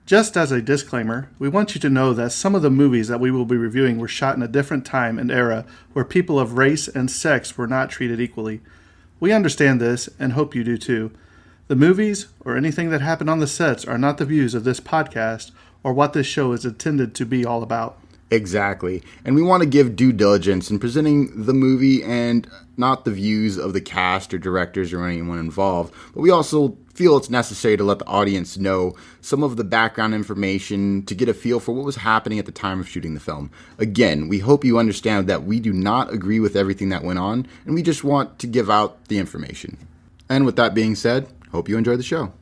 Just as a disclaimer, we want you to know that some of the movies that we will be reviewing were shot in a different time and era where people of race and sex were not treated equally. We understand this and hope you do too. The movies or anything that happened on the sets are not the views of this podcast or what this show is intended to be all about. Exactly. And we want to give due diligence in presenting the movie and not the views of the cast or directors or anyone involved. But we also feel it's necessary to let the audience know some of the background information to get a feel for what was happening at the time of shooting the film. Again, we hope you understand that we do not agree with everything that went on, and we just want to give out the information. And with that being said, hope you enjoy the show.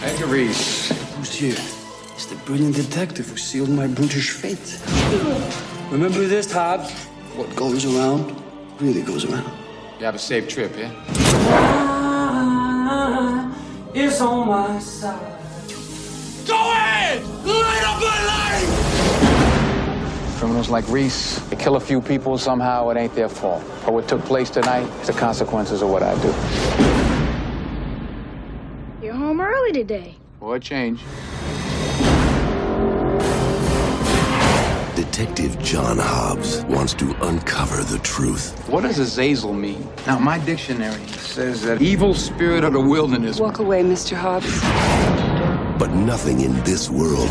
Edgar Reese. Who's here? It's the brilliant detective who sealed my brutish fate. Remember this, Hobbs? What goes around really goes around. You have a safe trip, yeah? It's on my side. Go ahead! Light up my life! Criminals like Reese, they kill a few people somehow, it ain't their fault. But what took place tonight is the consequences of what I do. You're home early today. For a change. Detective John Hobbs wants to uncover the truth. What does Azazel mean? Now, my dictionary says that evil spirit of the wilderness. Walk away, Mr. Hobbs. But nothing in this world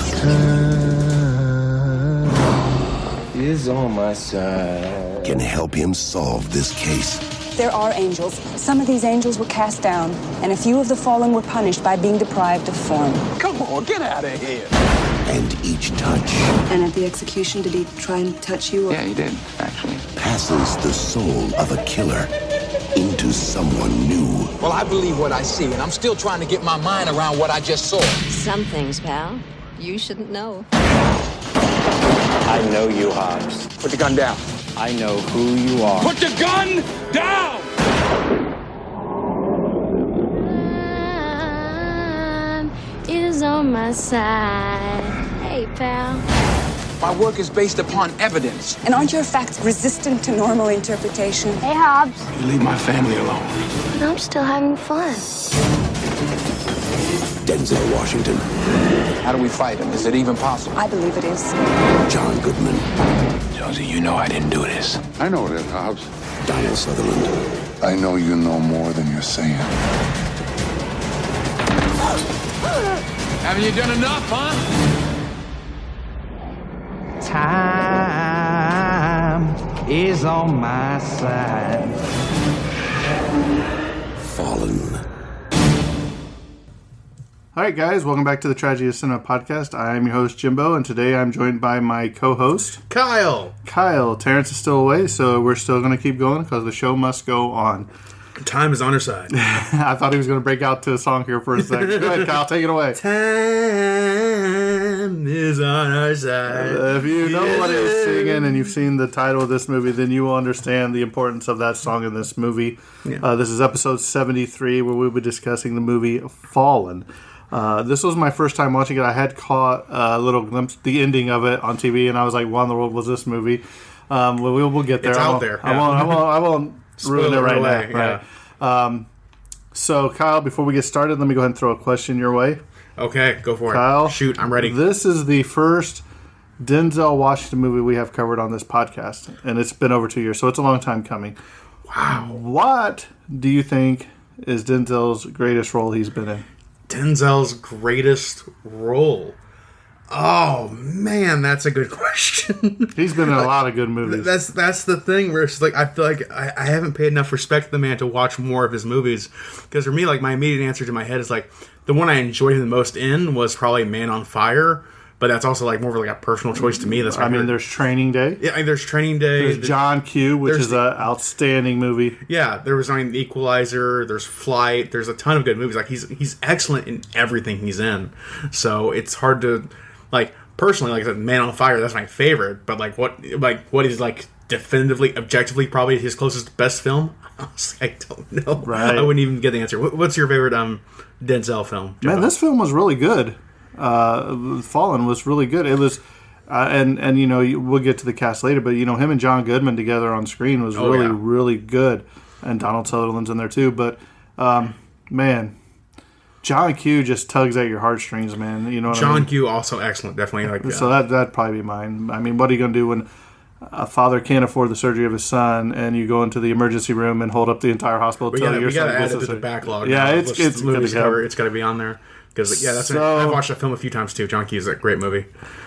Is on my side. can help him solve this case. There are angels. Some of these angels were cast down, and a few of the fallen were punished by being deprived of form. Come on, get out of here. And each touch And at the execution, did he try and touch you? Yeah, he did, actually. passes the soul of a killer into someone new. Well, I believe what I see, and I'm still trying to get my mind around what I just saw. Some things, pal, you shouldn't know. I know you, Hobbs. Put the gun down. I know who you are. Put the gun down! Is on my side. Hey, pal. My work is based upon evidence. And aren't your facts resistant to normal interpretation? Hey, Hobbs. You leave my family alone. I'm still having fun. Denzel Washington, How do we fight him? Is it even possible? I believe it is. John Goodman, Jonesy, you know I didn't do this. I know it is, Hobbs. Donald Sutherland, I know you know more than you're saying. Haven't you done enough, huh? Time is on my side. Fallen. All right, guys, welcome back to the Tragedy of Cinema podcast. I am your host, Jimbo, and today I'm joined by my co-host, Kyle. Terrence is still away, so we're still going to keep going because the show must go on. Time is on our side. I thought he was going to break out to a song here for a second. Go ahead, Kyle, take it away. Time is on our side. If you know what he's singing and you've seen the title of this movie, then you will understand the importance of that song in this movie. Yeah. This is episode 73, where we'll be discussing the movie Fallen. This was my first time watching it. I had caught a little glimpse, the ending of it on TV, and I was like, "What in the world was this movie?" We'll get there. It's out there. I won't ruin it right away, now. Right. So, Kyle, before we get started, let me go ahead and throw a question your way. Okay, go for Kyle, it. Shoot, I'm ready. This is the first Denzel Washington movie we have covered on this podcast, and it's been over 2 years, so it's a long time coming. Wow. What do you think is Denzel's greatest role he's been in? Denzel's greatest role. Oh man, that's a good question. He's been in a lot of good movies. That's the thing where it's like I feel like I haven't paid enough respect to the man to watch more of his movies, because for me, like, my immediate answer to my head is like the one I enjoyed him the most in was probably Man on Fire, but that's also like more of like a personal choice to me. That's my favorite. There's Training Day. Yeah, and there's Training Day. There's John Q, which is an outstanding movie. Yeah, there was The Equalizer. There's Flight. There's a ton of good movies. Like he's excellent in everything he's in. So it's hard to like personally, like I said, Man on Fire. That's my favorite. But what is like definitively, objectively, probably his closest best film? Honestly, I don't know. Right. I wouldn't even get the answer. What's your favorite Denzel film? Man, this film was really good. Fallen was really good. It was, and we'll get to the cast later, but him and John Goodman together on screen was really good, and Donald Sutherland's in there too. But man, John Q just tugs at your heartstrings, man. You know what I mean? John Q also excellent, definitely. So that'd probably be mine. I mean, what are you going to do when a father can't afford the surgery of his son, and you go into the emergency room and hold up the entire hospital? We got to add it to the backlog. Yeah, now. it's movies cover. It's got to be on there because I've watched that film a few times too. John Q is a great movie.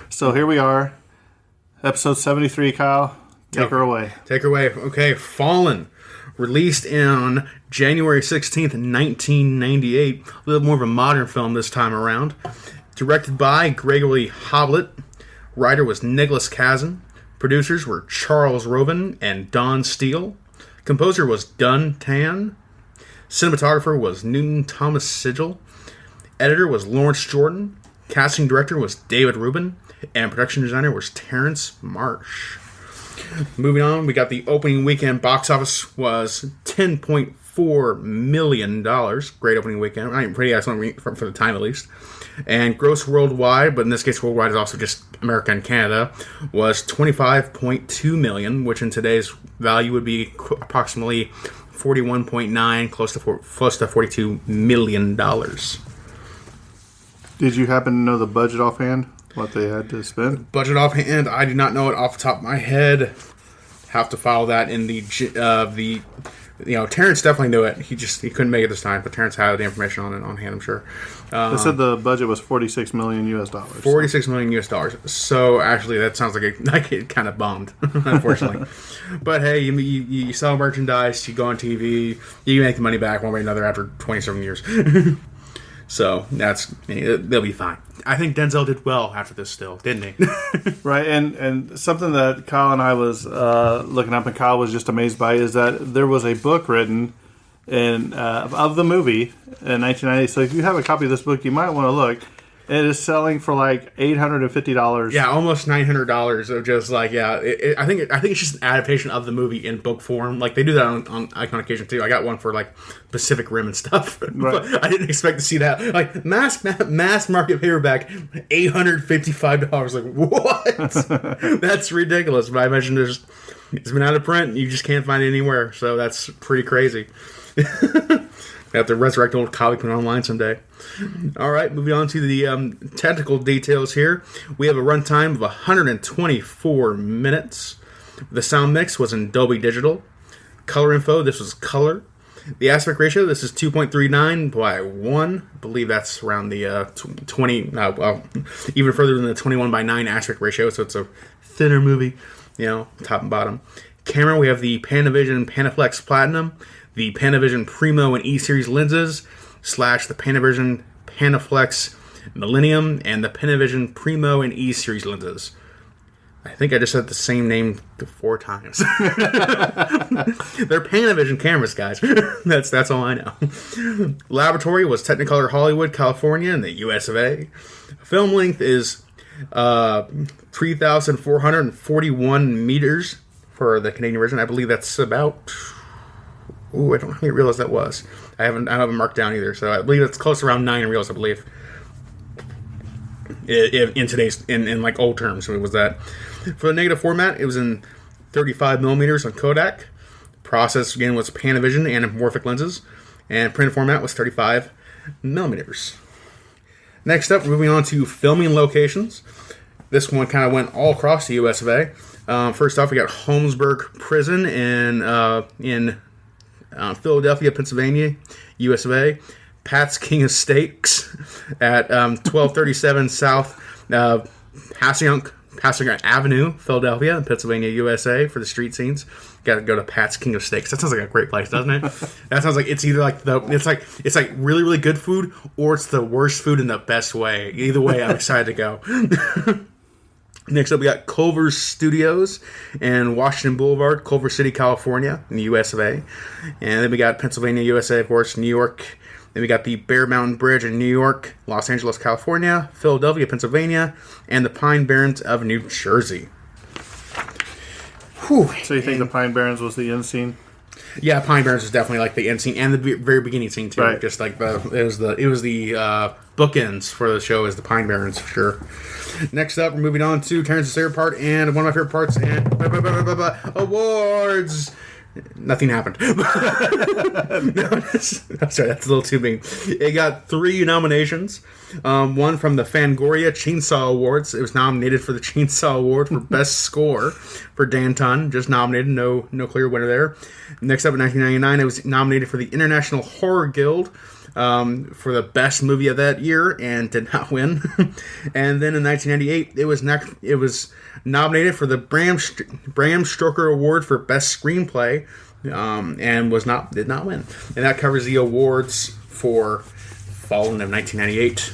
So here we are, episode 73. Kyle, take her away. Take her away. Okay, Fallen. Released on January 16th, 1998. A little more of a modern film this time around. Directed by Gregory Hoblit. Writer was Nicholas Kazan. Producers were Charles Robin and Don Steele. Composer was Dun Tan. Cinematographer was Newton Thomas Sigel. Editor was Lawrence Jordan. Casting director was David Rubin. And production designer was Terrence Marsh. Moving on, we got the opening weekend box office was $10.4 million. Great opening weekend. I mean, pretty excellent for the time at least. And gross worldwide, but in this case worldwide is also just America and Canada, was $25.2 million, which in today's value would be approximately 41.9, close to $42 million. Did you happen to know the budget offhand? What they had to spend? Budget offhand, I do not know it off the top of my head. Have to follow that in the Terrence definitely knew it. He couldn't make it this time, but Terrence had the information on it on hand, I'm sure. They said the budget was $46 million. $46 million. So actually, that sounds like it kind of bombed, unfortunately. But hey, you sell merchandise, you go on TV, you make the money back one way or another after 27 years. So they'll be fine. I think Denzel did well after this still, didn't he? Right, and something that Kyle and I was looking up, and Kyle was just amazed by, is that there was a book written of the movie in 1990. So if you have a copy of this book, you might want to look. It is selling for like $850. Yeah, almost $900 of just like I think it's just an adaptation of the movie in book form. Like they do that on occasion too. I got one for like Pacific Rim and stuff. Right. But I didn't expect to see that. Like mass market paperback, $855. Like what? That's ridiculous. But I imagine it's been out of print. You just can't find it anywhere. So that's pretty crazy. I have to resurrect old copy, put it online someday. All right, moving on to the technical details here. We have a runtime of 124 minutes. The sound mix was in Dolby Digital. Color info, this was color. The aspect ratio, this is 2.39 by 1. I believe that's around the 20, even further than the 21 by 9 aspect ratio, so it's a thinner movie, top and bottom. Camera, we have the Panavision Panaflex Platinum, the Panavision Primo and E-Series lenses, / the Panavision Panaflex Millennium, and the Panavision Primo and E-Series lenses. I think I just said the same name 4 times. They're Panavision cameras, guys. That's all I know. Laboratory was Technicolor Hollywood, California, in the US of A. Film length is 3,441 meters for the Canadian version. I believe that's about... I don't realize that was. I haven't marked down either, so I believe it's close around 9 reels, I believe. In today's, in like old terms, so it was that. For the negative format, it was in 35 millimeters on Kodak. Process again was Panavision anamorphic lenses, and print format was 35 millimeters. Next up, moving on to filming locations. This one kind of went all across the US of A. First off, we got Holmesburg Prison in Philadelphia, Pennsylvania, US of A. Pat's King of Steaks at 1237 South Passyunk Pasadena Avenue, Philadelphia, and Pennsylvania, USA for the street scenes. Got to go to Pat's King of Steaks. That sounds like a great place, doesn't it? That sounds like it's either like it's like really really good food, or it's the worst food in the best way. Either way, I'm excited to go. Next up, we got Culver Studios and Washington Boulevard, Culver City, California, in the US of A. And then we got Pennsylvania, USA, of course, New York. Then we got the Bear Mountain Bridge in New York, Los Angeles, California, Philadelphia, Pennsylvania, and the Pine Barrens of New Jersey. Whew. So you think the Pine Barrens was the end scene? Yeah, Pine Barrens is definitely like the end scene and the very beginning scene too. Right. Just like it was the bookends for the show is the Pine Barrens for sure. Next up, we're moving on to Terrence's favorite part and one of my favorite parts and awards. Nothing happened. No, sorry, that's a little too mean. It got 3 nominations. One from the Fangoria Chainsaw Awards. It was nominated for the Chainsaw Award for Best Score for Dan Tun. Just nominated, no clear winner there. Next up in 1999, it was nominated for the International Horror Guild for the best movie of that year and did not win. And then in 1998, it was nominated for the Bram Stoker Award for Best Screenplay and did not win. And that covers the awards for fall of 1998.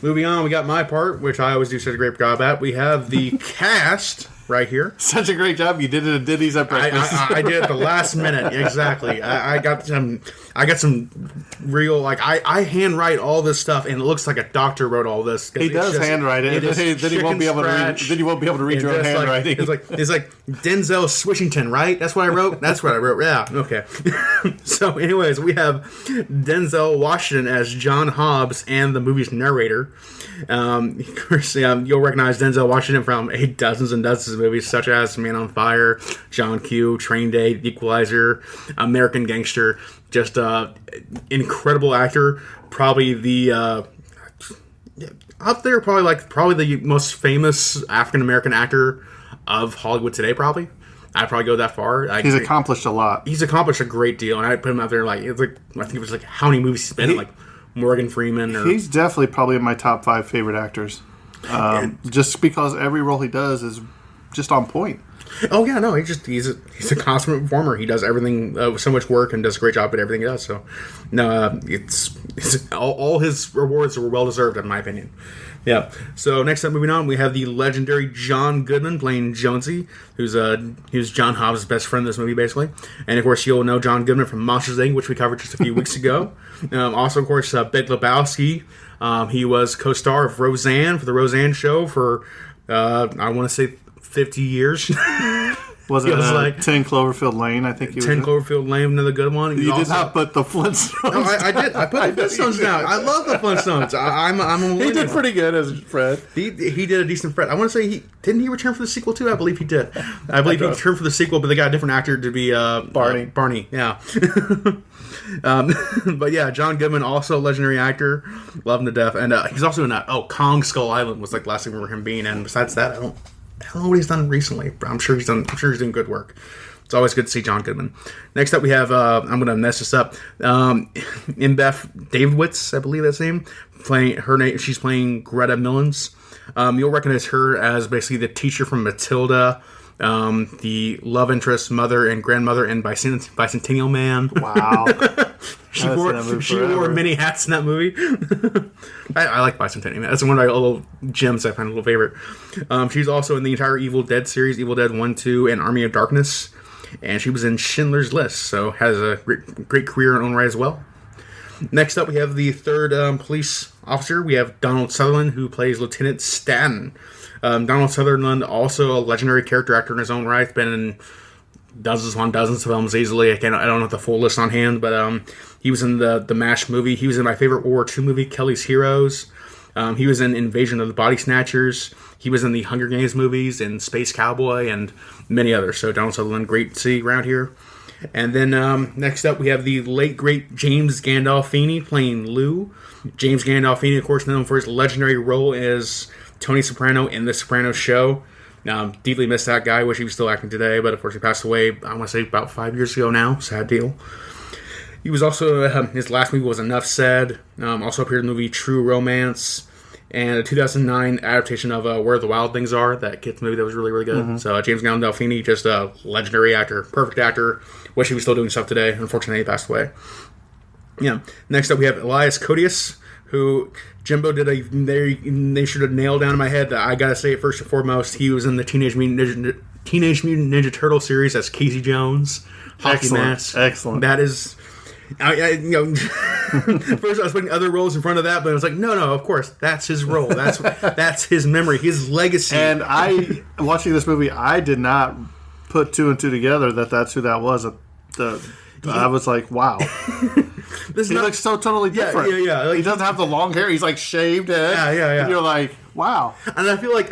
Moving on, we got my part, which I always do such a great job at. We have the cast right here. Such a great job. You did it at Diddy's at breakfast. I did it at the last minute. Exactly. I got some real, like, I handwrite all this stuff, and it looks like a doctor wrote all this. He does handwrite it. Then he won't be able to read. Then you won't be able to read your own handwriting. It's like Denzel Swishington, right? That's what I wrote. That's what I wrote. Yeah. Okay. So, anyways, we have Denzel Washington as John Hobbs and the movie's narrator. Of course, you'll recognize Denzel Washington from dozens and dozens of movies, such as Man on Fire, John Q, Train Day, The Equalizer, American Gangster. Just incredible actor. Probably the up there. Probably the most famous African American actor of Hollywood today. Probably. I'd probably go that far. He's accomplished a lot. He's accomplished a great deal, and I put him out there I think it was like how many movies he's been in, like Morgan Freeman. He's definitely probably in my top 5 favorite actors. Just because every role he does is just on point. Oh yeah, no, he's a consummate performer. He does everything with so much work and does a great job at everything he does. So, no, it's all his rewards were well deserved in my opinion. Yeah. So next up, moving on, we have the legendary John Goodman playing Jonesy, who's John Hobbs' best friend in this movie, basically. And of course, you'll know John Goodman from Monsters Inc., which we covered just a few weeks ago. Also, of course, Big Lebowski. He was co-star of Roseanne for the Roseanne Show for I want to say 50 years. Was it like 10 Cloverfield Lane? I think he was 10 Cloverfield Lane, another good one. You did not put the Flintstones. No, I did. I put the Flintstones down. I love the Flintstones. He did pretty good as Fred. He did a decent Fred. I want to say didn't he return for the sequel too? I believe he did. I believe he returned for the sequel, but they got a different actor to be Barney. Barney, yeah. But yeah, John Goodman, also a legendary actor, love him to death, and he's also in Kong Skull Island was like the last thing I remember him being. And besides that, I don't know what he's done recently, but I'm sure he's doing good work. It's always good to see John Goodman. Next up, we have I'm going to mess this up. Imbeth Davidwitz, I believe that's name, playing her name. She's playing Greta Millens. You'll recognize her as basically the teacher from Matilda, the love interest, mother and grandmother in Bicentennial Man. Wow. She wore many hats in that movie. I like Bicentennial Man. That's one of my little gems I find a little favorite. She's also in the entire Evil Dead series, Evil Dead 1, 2, and Army of Darkness. And she was in Schindler's List, so has a great career in her own right as well. Next up, we have the third police officer. We have Donald Sutherland, who plays Lieutenant Stanton. Donald Sutherland, also a legendary character actor in his own right, been in dozens of films easily. I don't have the full list on hand, but he was in the MASH movie. He was in my favorite World War II movie, Kelly's Heroes. He was in Invasion of the Body Snatchers. He was in the Hunger Games movies and Space Cowboy and many others. So Donald Sutherland, great to see around here. And then next up, we have the late, great James Gandolfini playing Lou. James Gandolfini, of course, known for his legendary role as Tony Soprano in The Sopranos show. Deeply miss that guy. Wish he was still acting today, but of course he passed away, I want to say about 5 years ago now. Sad deal. He was also, his last movie was Enough Said. Also appeared in the movie True Romance. and a 2009 adaptation of Where the Wild Things Are, that kids movie that was really, really good. So James Gandolfini, just a legendary actor, perfect actor. Wish he was still doing stuff today. Unfortunately, he passed away. Yeah. Next up, we have Elias Koteas, who Jimbo did they should have nailed down in my head. I gotta say it first and foremost. He was in the Teenage Mutant Ninja Turtle series as Casey Jones. Hockey mask. Excellent. That is. First I was putting other roles in front of that, but I was like, no, of course, that's his role. That's his memory, his legacy. And watching this movie, I did not put two and two together that's who that was. I was like, wow. He looks so totally different. Yeah. Like, he doesn't have the long hair. He's like shaved head. Yeah. And you're like, wow. And I feel like,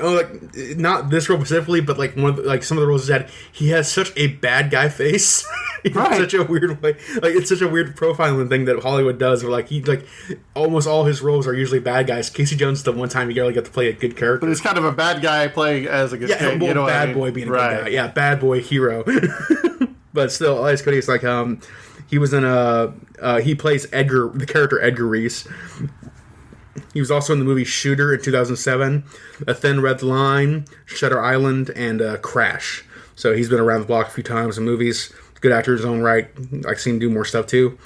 not this role specifically, but like one of some of the roles he's had, he has such a bad guy face. In such a weird way. Like, it's such a weird profiling thing that Hollywood does, where almost all his roles are usually bad guys. Casey Jones, the one time you really get to play a good character. But he's kind of a bad guy playing as a good character. Yeah, bad boy being a good guy. Yeah, bad boy hero. But still, Elias Koteas, like, he was in he plays the character Edgar Reese. He was also in the movie Shooter in 2007, A Thin Red Line, Shutter Island, and Crash. So he's been around the block a few times in movies. Good actor in his own right. I've seen him do more stuff too.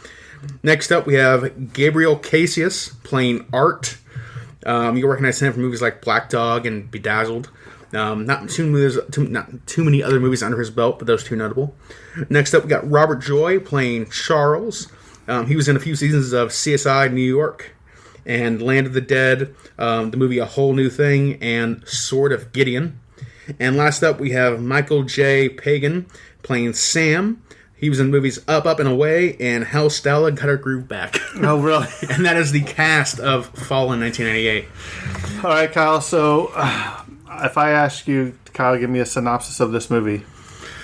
Next up, we have Gabriel Cassius playing Art. You'll recognize him from movies like Black Dog and Bedazzled. Not too many other movies under his belt, but those two notable. Next up, we got Robert Joy playing Charles. He was in a few seasons of CSI New York and Land of the Dead, the movie A Whole New Thing, and Sword of Gideon. And last up, we have Michael J. Pagan playing Sam. He was in movies Up, Up, and Away, and Hell Stella Got Her Groove Back. Oh, really? And that is the cast of Fallen 1998. All right, Kyle. So, if I ask you, Kyle, give me a synopsis of this movie,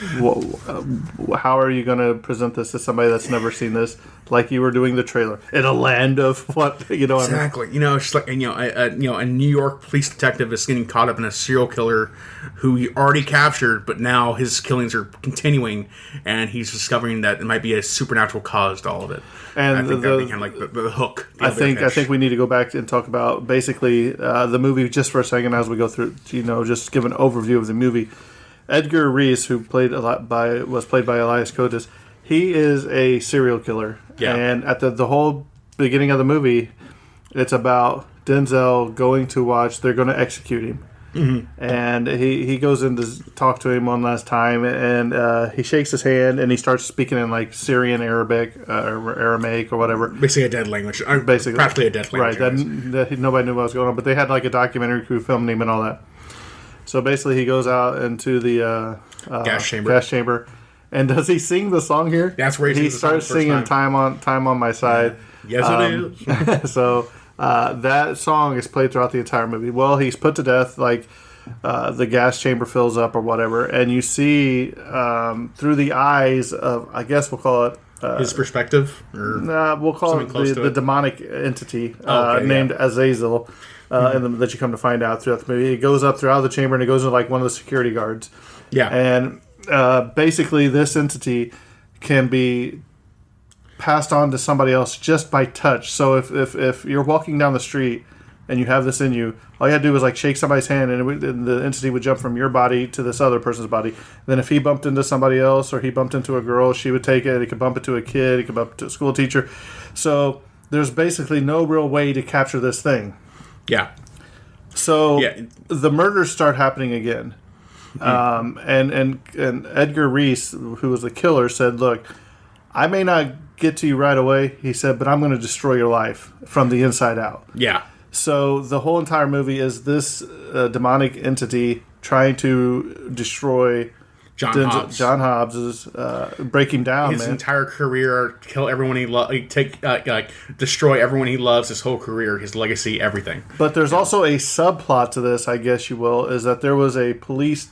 how are you going to present this to somebody that's never seen this, like you were doing the trailer in a land of what exactly? I mean? It's just like a New York police detective is getting caught up in a serial killer who he already captured, but now his killings are continuing, and he's discovering that it might be a supernatural cause to all of it. And I think that became like the hook. I think we need to go back and talk about basically the movie just for a second as we go through. Just give an overview of the movie. Edgar Reese, who was played by Elias Koteas, he is a serial killer. Yeah. And at the whole beginning of the movie, it's about Denzel going to watch. They're going to execute him. Mm-hmm. And he goes in to talk to him one last time, and he shakes his hand, and he starts speaking in like Syrian Arabic or Aramaic or whatever. Basically a dead language. Basically, practically a dead language. Right. That nobody knew what was going on, but they had like a documentary crew filming him and all that. So basically, he goes out into the gas chamber. And does he sing the song here? That's where he starts singing "Time on My Side." Yes, it is. So that song is played throughout the entire movie. Well, he's put to death. Like the gas chamber fills up or whatever, and you see through the eyes of, I guess we'll call it his perspective. We'll call it the demonic entity named Azazel. That you come to find out throughout the movie. It goes up throughout the chamber and it goes into like one of the security guards. Yeah. And basically this entity can be passed on to somebody else just by touch. So if you're walking down the street and you have this in you, all you had to do was like shake somebody's hand and the entity would jump from your body to this other person's body. Then if he bumped into somebody else or he bumped into a girl, she would take it. He could bump it to a kid. He could bump it to a school teacher. So there's basically no real way to capture this thing. Yeah. So the murders start happening again. Mm-hmm. And Edgar Reese, who was the killer, said, "Look, I may not get to you right away," he said, "but I'm going to destroy your life from the inside out." Yeah. So the whole entire movie is this demonic entity trying to destroy John Hobbs' break him down. His entire career, kill everyone he loves, destroy everyone he loves. His whole career, his legacy, everything. But there's also a subplot to this, I guess you will, is that there was a police.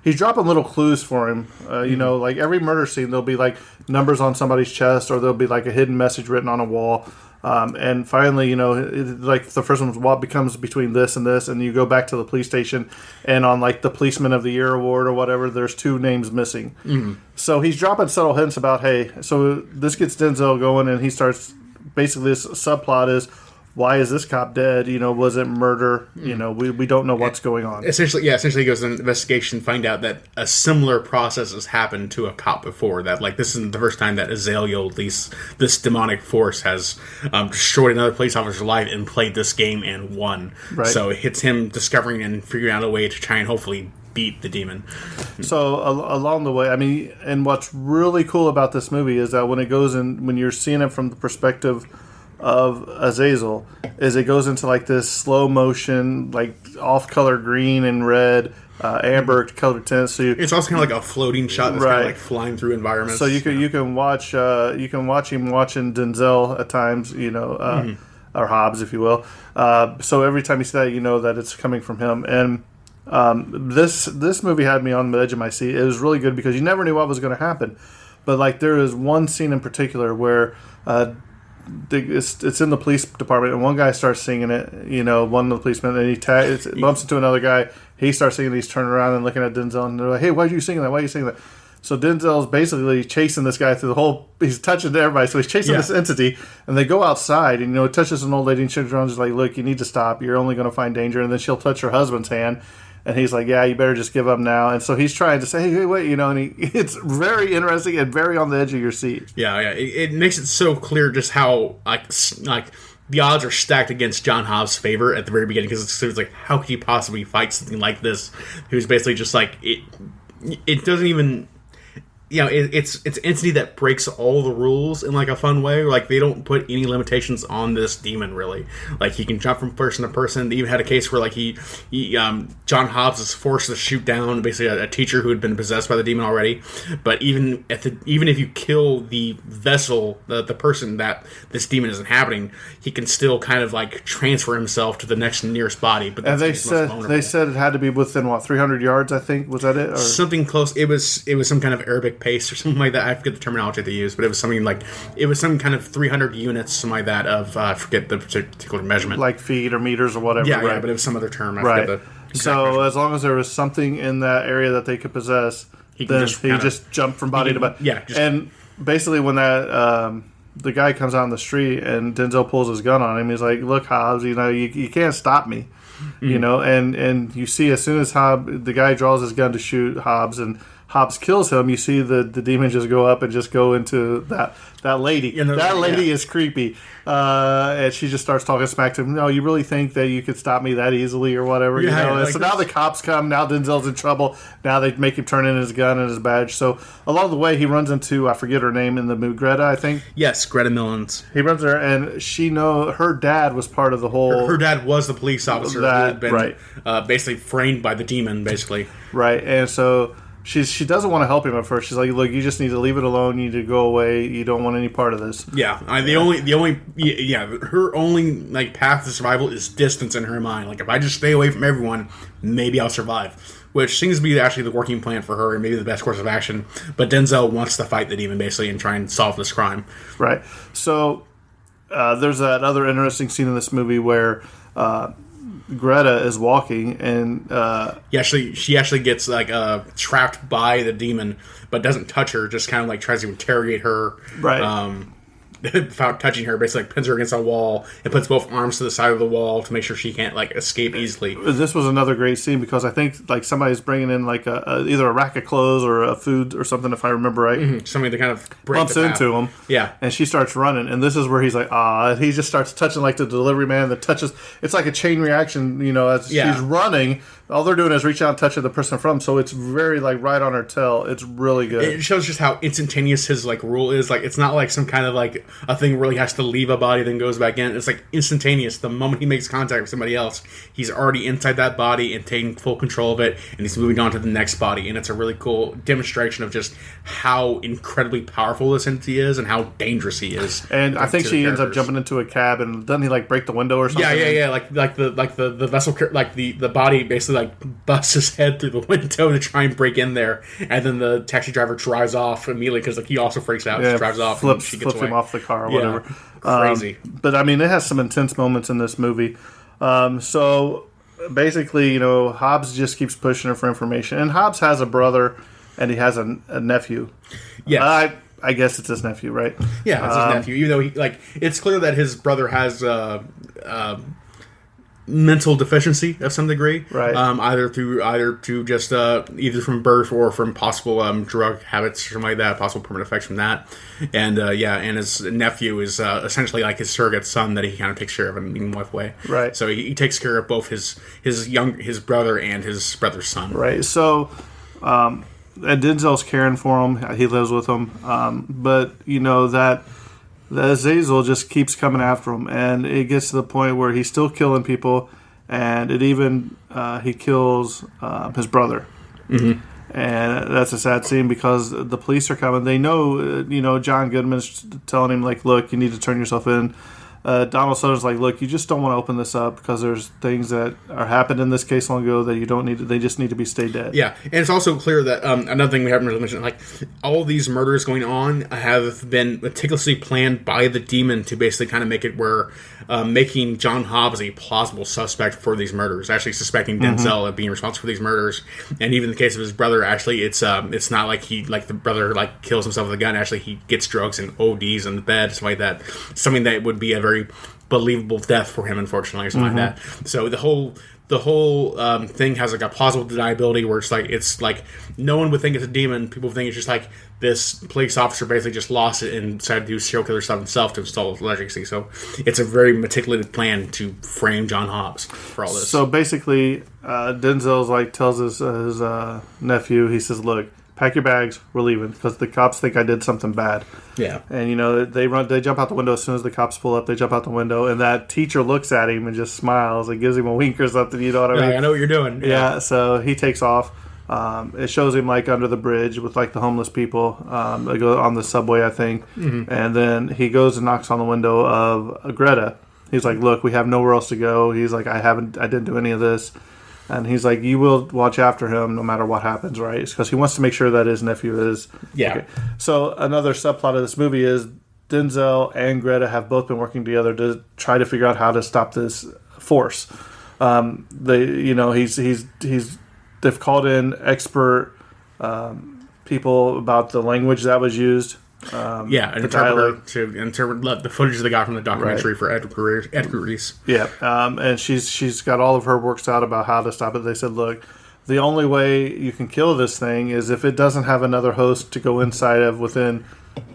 He's dropping little clues for him. Like every murder scene, there'll be like numbers on somebody's chest, or there'll be like a hidden message written on a wall. And finally, like the first one was what becomes between this, and you go back to the police station, and on like the Policeman of the Year award or whatever, there's 2 names missing. Mm-hmm. So he's dropping subtle hints about, hey, so this gets Denzel going, and he starts, basically this subplot is, why is this cop dead? Was it murder? We don't know what's going on. Essentially he goes on an investigation, find out that a similar process has happened to a cop before. That this isn't the first time that Azalea, at least this demonic force, has destroyed another police officer's life and played this game and won. Right. So it hits him discovering and figuring out a way to try and hopefully beat the demon. So along the way, and what's really cool about this movie is that when you're seeing it from the perspective of Azazel, is it goes into this slow motion, off color green and red, amber colored tints. So it's also kind of like a floating shot that's kind of flying through environments. So you can watch him watching Denzel at times, or Hobbs, if you will. So every time you see that, you know that it's coming from him. And this movie had me on the edge of my seat. It was really good because you never knew what was going to happen. But there is one scene in particular where it's in the police department, and one guy starts singing it. One of the policemen, and he bumps into another guy. He starts singing. He's turning around and looking at Denzel, and they're like, "Hey, why are you singing that? Why are you singing that?" So Denzel's basically chasing this guy through the whole. He's touching everybody, so he's chasing this entity, and they go outside, and it touches an old lady, and she's around, just like, "Look, you need to stop. You're only going to find danger." And then she'll touch her husband's hand. And he's like, "Yeah, you better just give up now." And so he's trying to say, "Hey, wait," and it's very interesting and very on the edge of your seat. Yeah. It makes it so clear just how the odds are stacked against John Hobbs' favor at the very beginning, because it's like, how could he possibly fight something like this? Who's basically just it. It doesn't even. It's an entity that breaks all the rules in a fun way. They don't put any limitations on this demon, really. He can jump from person to person. They even had a case where John Hobbs is forced to shoot down basically a teacher who had been possessed by the demon already. But even if you kill the vessel, the person that this demon is inhabiting, he can still kind of transfer himself to the next nearest body. But and they said it had to be within 300 yards. I think, was that it? Or? Something close. It was some kind of Arabic pace or something like that. I forget the terminology they used, but it was something it was some kind of 300 units, something like that, of I forget the particular measurement, like feet or meters or whatever. Yeah, right? Yeah, but it was some other term. I right. forget the so measurement. As long as there was something in that area that they could possess, he just jumped from body to body. Yeah, and basically when that the guy comes out on the street and Denzel pulls his gun on him, he's like, "Look, Hobbs, you can't stop me." And you see as soon as the guy draws his gun to shoot Hobbs and Hobbs kills him, you see the demon just go up and just go into that lady. That lady is creepy. And she just starts talking smack to him. "No, you really think that you could stop me that easily or whatever?" And so now the cops come. Now Denzel's in trouble. Now they make him turn in his gun and his badge. So along the way, he runs into, I forget her name in the movie, Greta, I think. Yes, Greta Millens. He runs there, and her dad was part of the whole. Her dad was the police officer who had been basically framed by the demon, basically. Right, and so she doesn't want to help him at first. She's like, "Look, you just need to leave it alone. You need to go away. You don't want any part of this." Yeah, her only path to survival is distance in her mind. If I just stay away from everyone, maybe I'll survive. Which seems to be actually the working plan for her and maybe the best course of action. But Denzel wants to fight the demon basically and try and solve this crime. Right. So there's that other interesting scene in this movie where Greta is walking and she actually gets trapped by the demon but doesn't touch her, just kind of tries to interrogate her without touching her, basically pins her against a wall and puts both arms to the side of the wall to make sure she can't escape easily. This was another great scene because I think somebody's bringing in either a rack of clothes or a food or something, if I remember right. Mm-hmm. Somebody to kind of bumps into him. Yeah, and she starts running, and this is where he's like, he just starts touching the delivery man that touches. It's like a chain reaction, as she's running. All they're doing is reach out and touch the person in front of them, so it's very right on her tail. It's really good. It shows just how instantaneous his rule is. It's not some kind of a thing where he has to leave a body then goes back in. It's instantaneous. The moment he makes contact with somebody else, he's already inside that body and taking full control of it, and he's moving on to the next body. And it's a really cool demonstration of just how incredibly powerful this entity is and how dangerous he is. And I think she ends up jumping into a cab, and doesn't he break the window or something? Yeah. The vessel, the body basically busts his head through the window to try and break in there, and then the taxi driver drives off immediately because he also freaks out. She drives off, flips away. him off the car or whatever. Crazy. But it has some intense moments in this movie. So basically, Hobbs just keeps pushing her for information, and Hobbs has a brother and he has a nephew. Yeah. I guess it's his nephew, right? Yeah, it's his nephew. Even though it's clear that his brother has mental deficiency of some degree, right? Either from birth or from possible drug habits or something like that, possible permanent effects from that. And and his nephew is essentially like his surrogate son that he kind of takes care of in a meaningful way, right? So he takes care of both his brother and his brother's son, right? So, and Denzel's caring for him. He lives with him, but that Azazel just keeps coming after him, and it gets to the point where he's still killing people, and it even he kills his brother. Mm-hmm. And that's a sad scene because the police are coming. They know, John Goodman's telling him, like, look, you need to turn yourself in. Donald Sutherland's like, look, you just don't want to open this up because there's things that are happened in this case long ago that you don't need to, they just need to be stay dead. Yeah, and it's also clear that another thing we haven't really mentioned, like all these murders going on have been meticulously planned by the demon to basically kind of make it where making John Hobbs a plausible suspect for these murders, actually suspecting Denzel of being responsible for these murders, and even in the case of his brother, actually it's not like the brother kills himself with a gun. Actually, he gets drugs and ODs in the bed, something like that. Something that would be a very believable death for him, unfortunately, or something like that. So the whole thing has like a plausible deniability where it's like no one would think it's a demon. People think it's just like this police officer basically just lost it and decided to do serial killer stuff himself to install his legacy. So it's a very meticulous plan to frame John Hobbs for all this. So basically, Denzel's tells his nephew, he says, "Look, pack your bags, we're leaving because the cops think I did something bad." Yeah. And they jump out the window as soon as the cops pull up. They jump out the window, and that teacher looks at him and just smiles and gives him a wink or something. You know what I mean? I know what you're doing. Yeah. So he takes off. It shows him under the bridge with the homeless people. They go on the subway, I think, and then he goes and knocks on the window of Greta. He's like, "Look, we have nowhere else to go." He's like, I didn't do any of this." And he's like, "You will watch after him no matter what happens, right?" Because he wants to make sure that his nephew is... Yeah. Okay. So another subplot of this movie is Denzel and Greta have both been working together to try to figure out how to stop this force. They've called in expert people about the language that was used. An interpreter to interpret the footage they got from the documentary for Edgar Reese. Yeah, and she's got all of her works out about how to stop it. They said, look, the only way you can kill this thing is if it doesn't have another host to go inside of within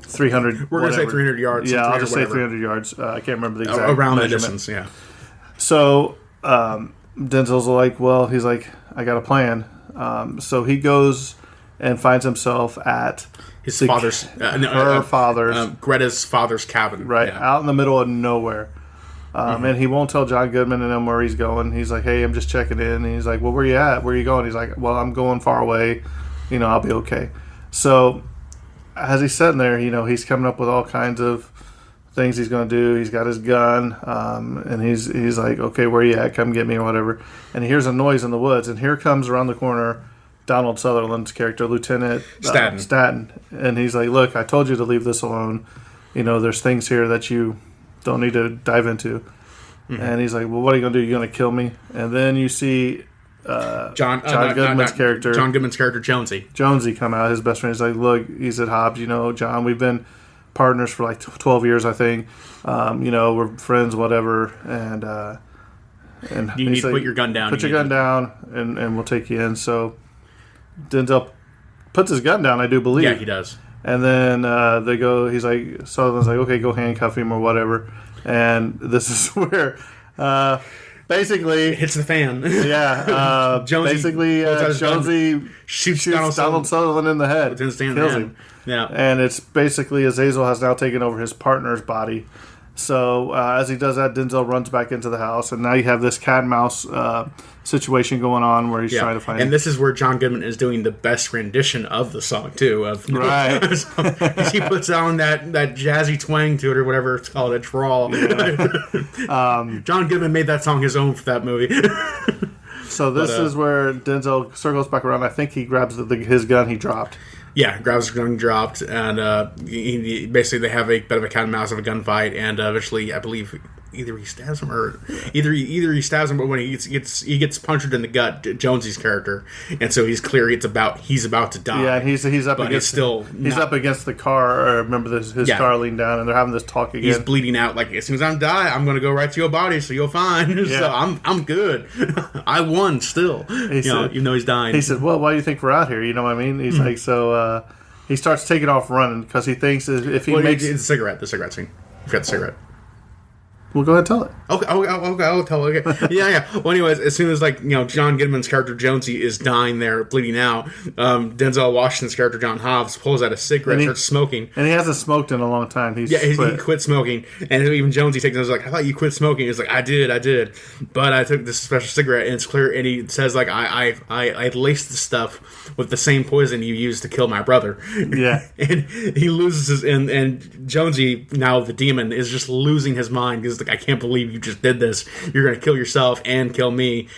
300. We're going to say 300 yards. Yeah, I'll just say 300 yards. I can't remember the exact around the measurement. distance. Yeah. So Denzel's like, well, he's like, I got a plan. So he goes and finds himself at his father's, Greta's father's cabin, right out in the middle of nowhere. And he won't tell John Goodman and them where he's going. He's like, "Hey, I'm just checking in." And he's like, "Well, where you at? Where you going?" He's like, "Well, I'm going far away. I'll be okay." So as he's sitting there, he's coming up with all kinds of things he's going to do. He's got his gun, and he's like, "Okay, where you at? Come get me," or whatever. And he hears a noise in the woods, and here comes around the corner Donald Sutherland's character, Lieutenant Staton. And he's like, "Look, I told you to leave this alone. There's things here that you don't need to dive into." And he's like, "Well, what are you going to do? You're going to kill me?" And then you see John Goodman's character, Jonesy, come out, his best friend. He's like, "Look," he said, "Hobbs, John, we've been partners for 12 years, I think. We're friends, whatever. And you need to put your gun down. Put your gun down, and we'll take you in." So Denzel puts his gun down, I do believe. Yeah, he does. And then they go. He's like, Sutherland's like, "Okay, go handcuff him or whatever." And this is where basically it hits the fan. Yeah, Jonesy shoots Donald Sutherland in the head, kills him. Yeah, and it's basically Azazel has now taken over his partner's body. So as he does that, Denzel runs back into the house, and now you have this cat and mouse situation going on where he's trying to find. And this is where John Goodman is doing the best rendition of the song too. Right, because he puts on that jazzy twang to it or whatever it's called, a drawl. Yeah. John Goodman made that song his own for that movie. So this is where Denzel circles back around. I think he grabs his gun he dropped. Yeah, grabs his gun, dropped, and basically they have a bit of a cat and mouse of a gunfight, and eventually, I believe, either he stabs him or either he stabs him, but when he gets punctured in the gut, Jonesy's character, and so he's about to die. Yeah, he's up but against he's up against the car. Or remember his car leaned down, and they're having this talk again. He's bleeding out. Like, as soon as I die, I'm going to go right to your body, so you're fine. Yeah. So I'm good. I won still. Even though he's dying. He said, "Well, why do you think we're out here?" You know what I mean? He's like, so he starts taking off running because he thinks if he makes it's the cigarette scene. You got the cigarette. Well, go ahead and tell it. Okay, I'll tell it. Okay. Yeah. Well, anyways, as soon as John Goodman's character Jonesy is dying there, bleeding out, Denzel Washington's character John Hobbs pulls out a cigarette, and starts smoking. And he hasn't smoked in a long time. He quit smoking, and even Jonesy takes it. I was like, "I thought you quit smoking." He's like, "I did, but I took this special cigarette, and it's clear." And he says, "Like I laced the stuff with the same poison you used to kill my brother." Yeah, and he loses his and Jonesy, now the demon, is just losing his mind because. Like, I can't believe you just did this. You're going to kill yourself and kill me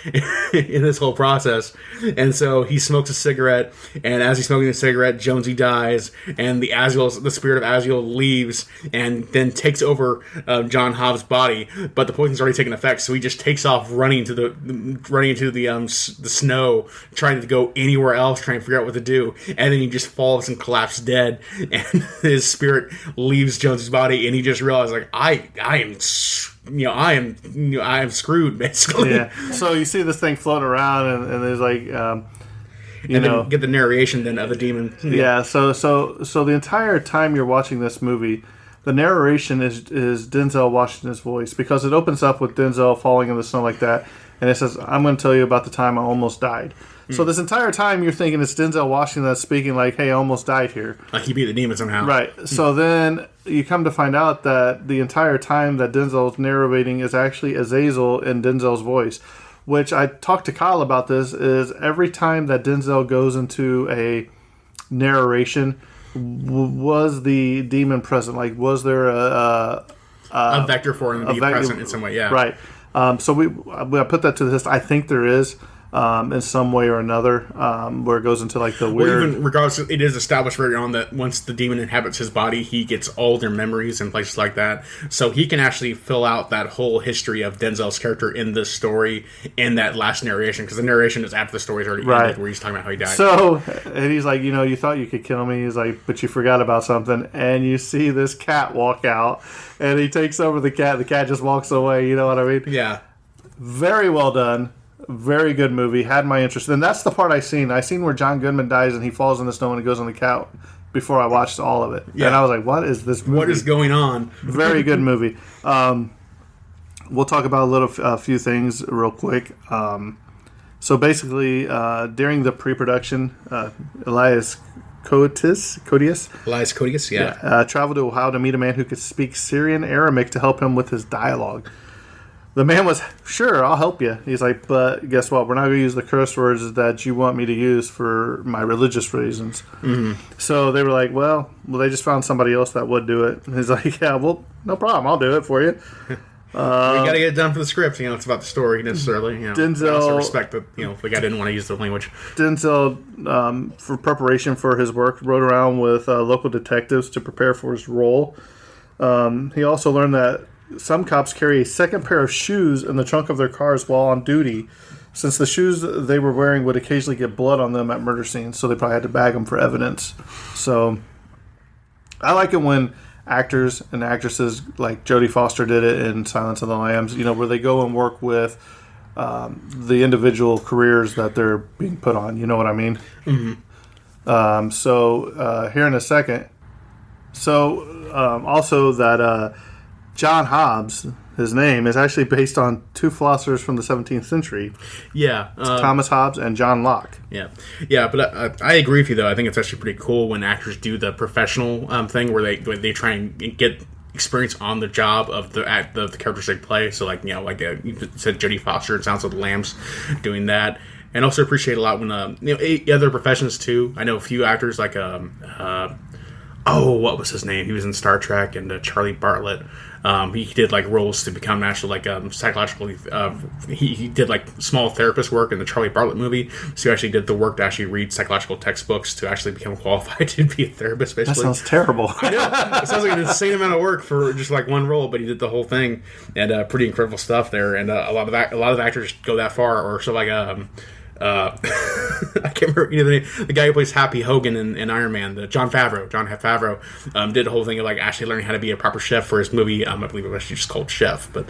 in this whole process. And so he smokes a cigarette, and as he's smoking the cigarette, Jonesy dies, and the spirit of Aziel leaves and then takes over John Hobbs' body. But the poison's already taken effect, so he just takes off running into the snow, trying to go anywhere else, trying to figure out what to do. And then he just falls and collapses dead, and his spirit leaves Jonesy's body, and he just realized, like, I am screwed, basically. Yeah. So you see this thing floating around, and there's like, then get the narration then of the demon. Yeah. So the entire time you're watching this movie, the narration is Denzel Washington's voice, because it opens up with Denzel falling in the snow like that, and it says, "I'm going to tell you about the time I almost died." So this entire time you're thinking it's Denzel Washington that's speaking, like, "Hey, I almost died here." Like he beat the demon somehow. Right. So then you come to find out that the entire time that Denzel's narrating is actually Azazel in Denzel's voice, which I talked to Kyle about this, is every time that Denzel goes into a narration, was the demon present? Like, was there a vector for him to be present in some way? Yeah. Right. So we put that to the test. I think there is. In some way or another, where it goes into like the weird. Well, even regardless, it is established very on that once the demon inhabits his body, he gets all their memories and places like that. So he can actually fill out that whole history of Denzel's character in this story in that last narration, because the narration is after the story's already ended, where he's talking about how he died. So, and he's like, you thought you could kill me. He's like, but you forgot about something. And you see this cat walk out, and he takes over the cat. The cat just walks away. You know what I mean? Yeah. Very well done. Very good movie. Had my interest. And that's the part I seen where John Goodman dies and he falls in the snow and he goes on the couch before I watched all of it. Yeah. And I was like, what is this movie? What is going on? Very good movie. We'll talk about a few things real quick. So basically, during the pre-production, Elias Koteas, traveled to Ohio to meet a man who could speak Syrian Aramaic to help him with his dialogue. The man was, "Sure, I'll help you." He's like, "But guess what? We're not going to use the curse words that you want me to use for my religious reasons." Mm-hmm. So they were like, well, they just found somebody else that would do it. And he's like, "Yeah, well, no problem. I'll do it for you." We got to get it done for the script. It's about the story necessarily. Denzel, I also respect that. The guy didn't want to use the language. Denzel, for preparation for his work, rode around with local detectives to prepare for his role. He also learned that some cops carry a second pair of shoes in the trunk of their cars while on duty, since the shoes they were wearing would occasionally get blood on them at murder scenes, so they probably had to bag them for evidence. So I like it when actors and actresses, like Jodie Foster did it in Silence of the Lambs, where they go and work with the individual careers that they're being put on. You know what I mean? Mm-hmm. So here in a second. So also that John Hobbs, his name, is actually based on two philosophers from the 17th century. Yeah. Thomas Hobbes and John Locke. Yeah. Yeah, but I agree with you, though. I think it's actually pretty cool when actors do the professional thing where they try and get experience on the job of the characters they play. So, like you said, Jodie Foster and Sounds of the Lambs doing that. And also appreciate a lot when, other professions, too. I know a few actors like what was his name? He was in Star Trek and Charlie Bartlett. He did like roles to become actually like psychologically. He did like small therapist work in the Charlie Bartlett movie. So he actually did the work to actually read psychological textbooks to actually become qualified to be a therapist. Basically, That sounds terrible. I know. It sounds like an insane amount of work for just like one role, but he did the whole thing, and pretty incredible stuff there. And a lot of actors go that far, or so like I can't remember the name. The guy who plays Happy Hogan in Iron Man, Jon Favreau. Jon Favreau did a whole thing of like actually learning how to be a proper chef for his movie. I believe it was actually just called Chef, but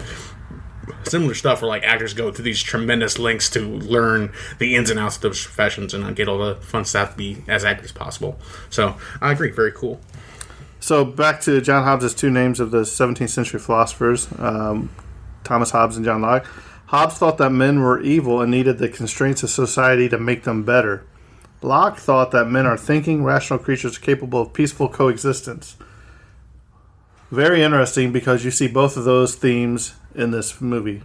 similar stuff where like actors go to these tremendous lengths to learn the ins and outs of those professions and get all the fun stuff to be as accurate as possible. So I agree, very cool. So back to John Hobbes' two names of the 17th century philosophers, Thomas Hobbes and John Locke. Hobbes thought that men were evil and needed the constraints of society to make them better. Locke thought that men are thinking, rational creatures capable of peaceful coexistence. Very interesting because you see both of those themes in this movie.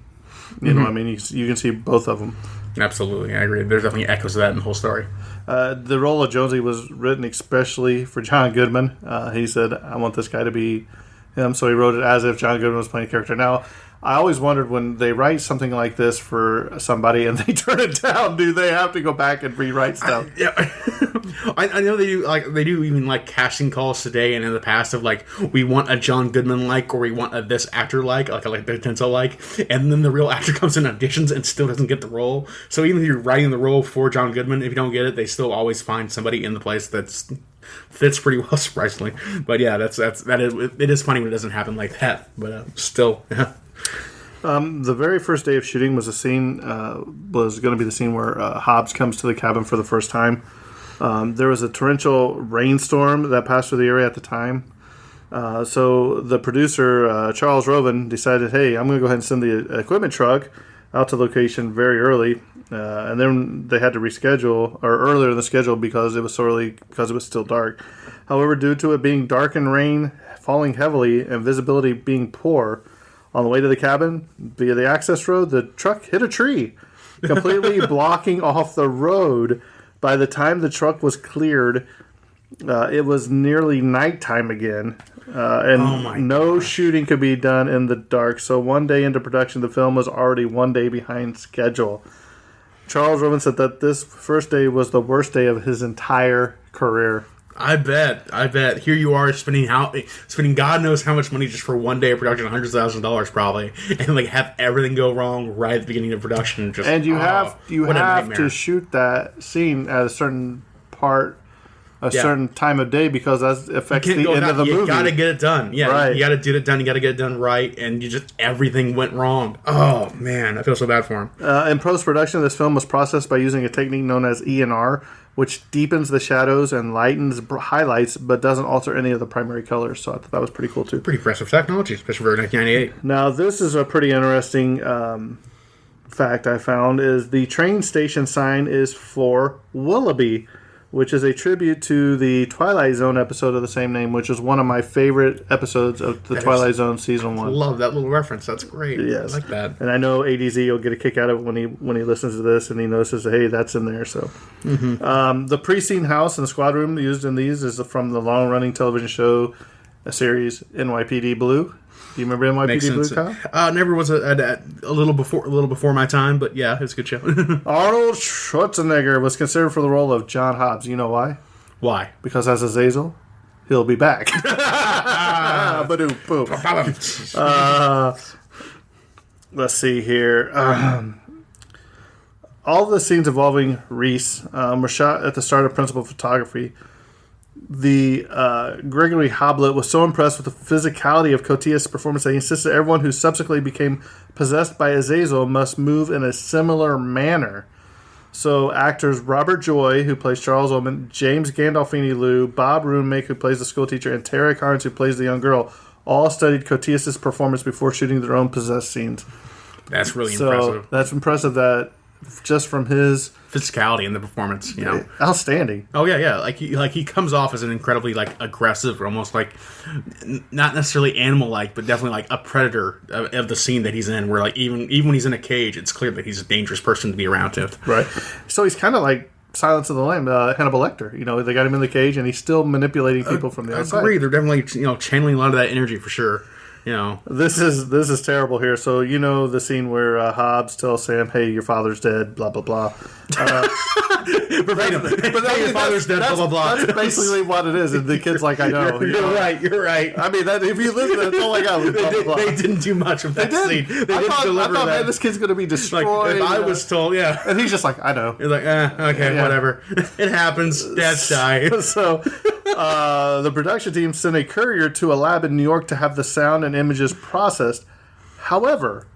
You know what I mean? You can see both of them. Absolutely, I agree. There's definitely echoes of that in the whole story. The role of Jonesy was written especially for John Goodman. He said, I want this guy to be him, so he wrote it as if John Goodman was playing a character. Now, I always wondered when they write something like this for somebody and they turn it down, do they have to go back and rewrite stuff? I know they do. Like they do even like casting calls today and in the past of like we want a John Goodman like or we want a this actor like a Denzel like, and then the real actor comes in auditions and still doesn't get the role. So even if you're writing the role for John Goodman, if you don't get it, they still always find somebody in the place that's fits pretty well, surprisingly. But yeah, it is funny when it doesn't happen like that. But still, yeah. The very first day of shooting was going to be the scene where Hobbes comes to the cabin for the first time. There was a torrential rainstorm that passed through the area at the time. So the producer, Charles Roven, decided, hey, I'm going to go ahead and send the equipment truck out to location very early. And then they had to reschedule, or earlier in the schedule because it was so early, because it was still dark. However, due to it being dark and rain falling heavily and visibility being poor, on the way to the cabin, via the access road, the truck hit a tree, completely blocking off the road. By the time the truck was cleared, it was nearly nighttime again, and no shooting could be done in the dark. So one day into production, the film was already one day behind schedule. Charles Roven said that this first day was the worst day of his entire career. I bet. Here you are spending God knows how much money just for one day of production, $100,000 probably, and like have everything go wrong right at the beginning of production. And you have to shoot that scene at a certain part, certain time of day because that affects the end of the movie. You got to get it done. Yeah, right. You got to get it done. You got to get it done right, and everything went wrong. Oh man, I feel so bad for him. In post production, this film was processed by using a technique known as ENR, which deepens the shadows and lightens highlights, but doesn't alter any of the primary colors. So I thought that was pretty cool, too. Pretty impressive technology, especially for 1998. Now, this is a pretty interesting fact I found, is the train station sign is for Willoughby, which is a tribute to the Twilight Zone episode of the same name, which is one of my favorite episodes of the Twilight Zone Season 1. I love that little reference. That's great. Yes. I like that. And I know ADZ will get a kick out of it when he listens to this and he notices, hey, that's in there. So, the pre-scene house and the squad room used in these is from the long-running television show, a series NYPD Blue. Do you remember NYPD Blue, Kyle? Never was a little before my time, but yeah, it's a good show. Arnold Schwarzenegger was considered for the role of John Hobbes. You know why? Why? Because as Azazel, he'll be back. Let's see here. All the scenes involving Reese were shot at the start of principal photography. The Gregory Hoblet was so impressed with the physicality of Cotillas' performance that he insisted everyone who subsequently became possessed by Azazel must move in a similar manner. So actors Robert Joy, who plays Charles Ullman, James Gandolfini-Liu, Bob Roonmake, who plays the schoolteacher, and Tara Carnes, who plays the young girl, all studied Cotillas' performance before shooting their own possessed scenes. That's really impressive. That's impressive that just from his physicality in the performance, outstanding. Oh yeah. Like he comes off as an incredibly like aggressive, almost like not necessarily animal-like, but definitely like a predator of the scene that he's in. Where like even when he's in a cage, it's clear that he's a dangerous person to be around to. Right. So he's kind of like Silence of the Lamb, Hannibal Lecter. You know, they got him in the cage, and he's still manipulating people from the I outside. agree. They're definitely channeling a lot of that energy for sure. You know, this is terrible here. So you know the scene where Hobbs tells Sam, "Hey, your father's dead." Blah blah blah. Verbatim. Hey, your father's dead. Blah blah blah. That's basically what it is. And the kid's like, "I know." You're right. You're right. I mean, if you listen, that's all I got. They didn't do much of that scene. They didn't deliver that. Man, this kid's going to be destroyed. Like, if I was told, yeah. And he's just like, I know. He's like, okay, whatever. It happens. Dads die. So, the production team sent a courier to a lab in New York to have the sound and images processed. However,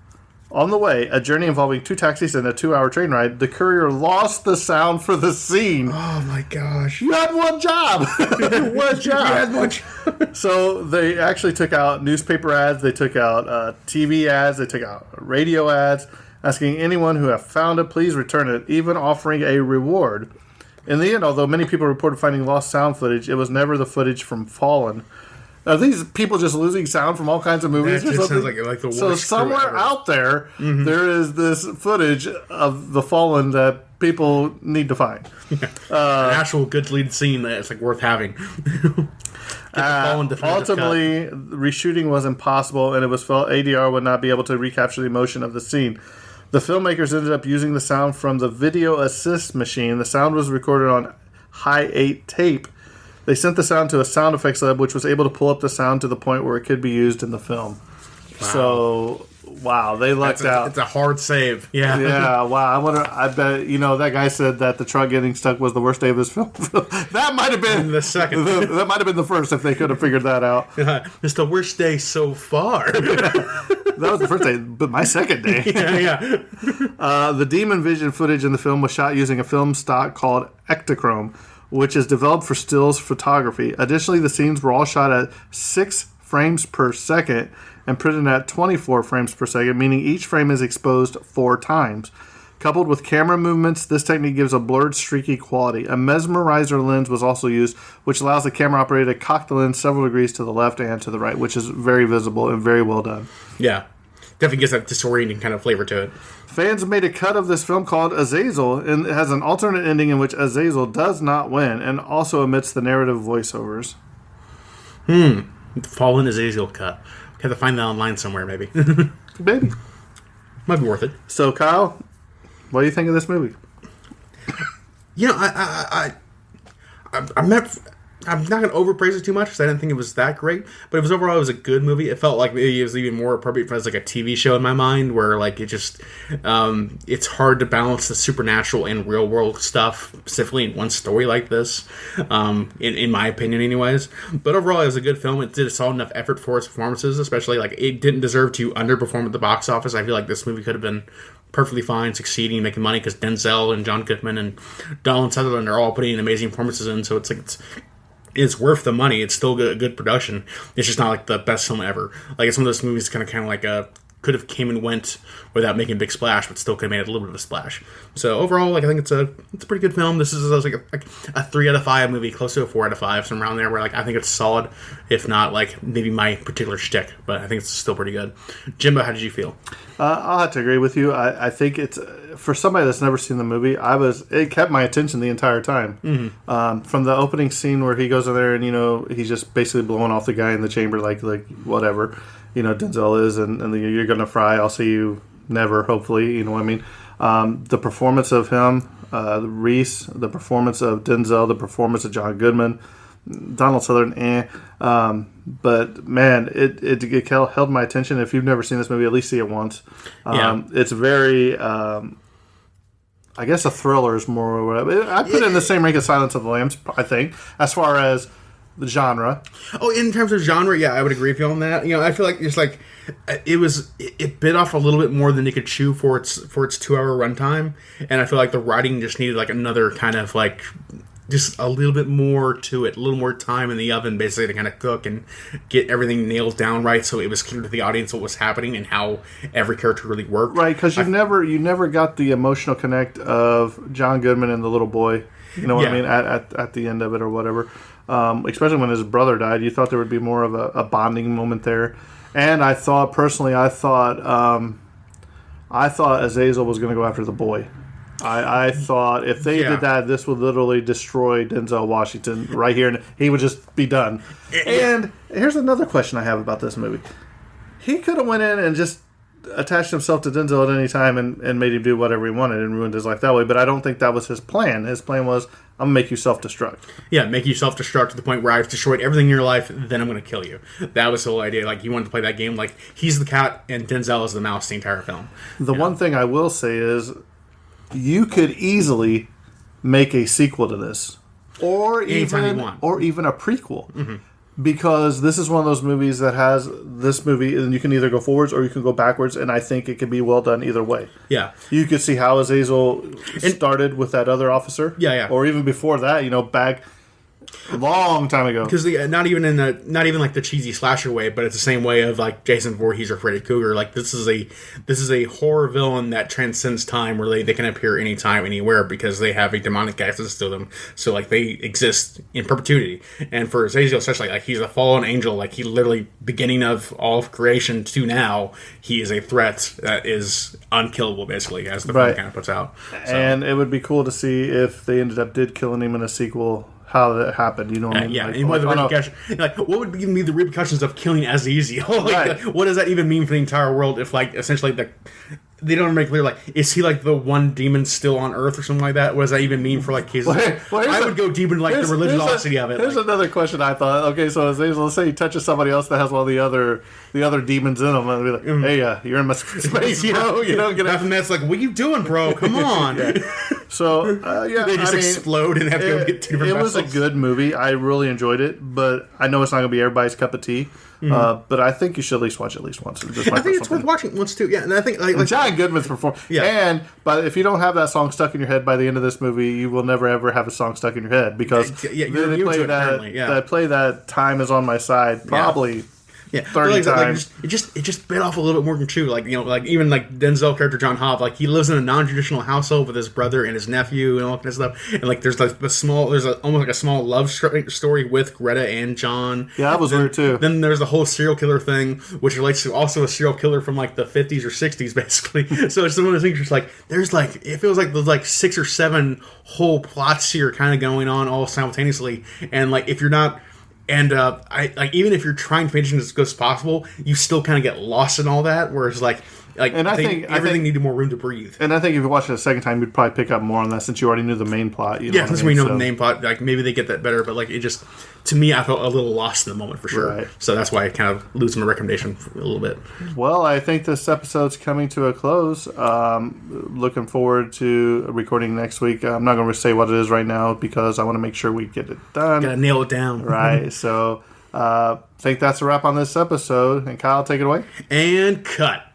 on the way, a journey involving 2 taxis and a 2-hour train ride, the courier lost the sound for the scene. Oh my gosh. You had one job. One job. You had one job. So they actually took out newspaper ads, they took out TV ads, they took out radio ads, asking anyone who have found it, please return it, even offering a reward. In the end, although many people reported finding lost sound footage, it was never the footage from Fallen. Are these people just losing sound from all kinds of movies? That or just something? sounds like the worst. So somewhere ever. out there, there is this footage of the Fallen that people need to find. An actual good lead scene that's like worth having. Ultimately, reshooting was impossible, and it was felt ADR would not be able to recapture the emotion of the scene. The filmmakers ended up using the sound from the video assist machine. The sound was recorded on high 8 tape. They sent the sound to a sound effects lab, which was able to pull up the sound to the point where it could be used in the film. Wow. So, wow, they lucked out. It's a hard save. Yeah. Yeah, wow. I bet, that guy said that the truck getting stuck was the worst day of his film. That might have been the second. That might have been the first if they could have figured that out. It's the worst day so far. That was the first day, but my second day. Yeah. The Demon Vision footage in the film was shot using a film stock called Ektachrome, which is developed for stills photography. Additionally, the scenes were all shot at 6 frames per second and printed at 24 frames per second, meaning each frame is exposed 4 times. Coupled with camera movements, this technique gives a blurred, streaky quality. A mesmerizer lens was also used, which allows the camera operator to cock the lens several degrees to the left and to the right, which is very visible and very well done. Yeah. Definitely gives that disorienting kind of flavor to it. Fans made a cut of this film called Azazel, and it has an alternate ending in which Azazel does not win, and also omits the narrative voiceovers. Fallen Azazel cut. Have to find that online somewhere, maybe. Maybe. Might be worth it. So, Kyle, what do you think of this movie? I'm not going to overpraise it too much because I didn't think it was that great, but it was a good movie. It felt like maybe it was even more appropriate for as like a TV show in my mind, where like it just it's hard to balance the supernatural and real world stuff specifically in one story like this, in my opinion, anyways. But overall, it was a good film. It did a solid enough effort for its performances, especially like it didn't deserve to underperform at the box office. I feel like this movie could have been perfectly fine, succeeding, making money because Denzel and John Goodman and Donald Sutherland are all putting in amazing performances in. So it's worth the money. It's still a good production. It's just not like the best film ever. Like it's one of those movies kind of like could have came and went without making a big splash, but still could have made a little bit of a splash. So overall, like I think it's a pretty good film. This is like a 3 out of 5 movie, close to a 4 out of 5, somewhere around there. Where like I think it's solid, if not like maybe my particular shtick, but I think it's still pretty good. Jimbo, how did you feel? I'll have to agree with you. I think it's for somebody that's never seen the movie. It kept my attention the entire time. Mm-hmm. From the opening scene where he goes in there and he's just basically blowing off the guy in the chamber like whatever. Denzel is, and you're gonna fry. I'll see you never. Hopefully, you know what I mean. The performance of him, Reese, the performance of Denzel, the performance of John Goodman, Donald Sutherland, but man, it held my attention. If you've never seen this movie, at least see it once. It's very, I guess a thriller is more. I put it in the same rank as Silence of the Lambs. I think as far as the genre. Oh, in terms of genre, yeah, I would agree with you on that. I feel like it's like it bit off a little bit more than it could chew for its 2-hour runtime, and I feel like the writing just needed like another kind of like just a little bit more to it, a little more time in the oven, basically, to kind of cook and get everything nailed down right, so it was clear to the audience what was happening and how every character really worked. Right, because you never got the emotional connect of John Goodman and the little boy. You know what I mean? At the end of it or whatever. Especially when his brother died, you thought there would be more of a bonding moment there. And I thought Azazel was going to go after the boy. I thought if they did that, this would literally destroy Denzel Washington right here, and he would just be done. And here's another question I have about this movie. He could have went in and just attached himself to Denzel at any time and made him do whatever he wanted and ruined his life that way, but I don't think that was his plan. His plan was, I'm going to make you self-destruct. Yeah, make you self-destruct to the point where I've destroyed everything in your life, then I'm going to kill you. That was the whole idea. Like, he wanted to play that game like he's the cat and Denzel is the mouse the entire film. The one thing I will say is you could easily make a sequel to this. Or Anytime even you want. or even a prequel. Because this is one of those movies that has this movie, and you can either go forwards or you can go backwards, and I think it could be well done either way. Yeah. You could see how Azazel started with that other officer. Yeah. Or even before that, back a long time ago. Because not even like the cheesy slasher way, but it's the same way of like Jason Voorhees or Freddy Krueger. Like this is a horror villain that transcends time, where they can appear anytime, anywhere, because they have a demonic access to them. So like they exist in perpetuity. And for Azazel, especially, like he's a fallen angel. Like he literally, beginning of all of creation to now, he is a threat that is unkillable, basically, as the film kind of puts out. So. And it would be cool to see if they ended up killing him in a sequel. How that happened, you know what I mean? Yeah, like, and what would be the repercussions of killing Azazel? What does that even mean for the entire world if, like, essentially they don't make clear, like, is he, like, the one demon still on Earth or something like that? What does that even mean for, like, cases? I would go deep into, like, the religiosity of it. Here's another question I thought. Okay, so Azazel, let's say he touches somebody else that has one of the other demons in them, and be like, hey, you're in my space, bro. You know, that's like, what are you doing, bro? Come on. So, they just explode and have to go get two different vessels. It was a good movie. I really enjoyed it, but I know it's not going to be everybody's cup of tea. But I think you should at least watch it at least once. I think it's worth watching once too. Yeah, and I think like John Goodman's performance. Yeah, but if you don't have that song stuck in your head by the end of this movie, you will never ever have a song stuck in your head because they play that "Time Is on My Side" probably. Yeah, 30 times. It just bit off a little bit more than true. Like, like even like Denzel character John Hobb, like he lives in a non-traditional household with his brother and his nephew and all that kind of stuff. And like there's like almost like a small love story with Greta and John. Yeah, that was weird too. Then there's the whole serial killer thing, which relates to also a serial killer from like the 50s or 60s, basically. So it's one of those things. Just like there's like it feels like there's like 6 or 7 whole plots here, kind of going on all simultaneously. And like if you're not. And I like even if you're trying to pay attention as good as possible, you still kind of get lost in all that. Whereas and I think everything needed more room to breathe. And I think if you watch it a second time, you'd probably pick up more on that since you already knew the main plot. Yeah, since we know the main plot, like maybe they get that better. But like it just, to me, I felt a little lost in the moment for sure. Right. So that's why I kind of lose my recommendation a little bit. Well, I think this episode's coming to a close. Looking forward to recording next week. I'm not going to say what it is right now because I want to make sure we get it done. Got to nail it down. Right. So I think that's a wrap on this episode. And Kyle, take it away. And cut.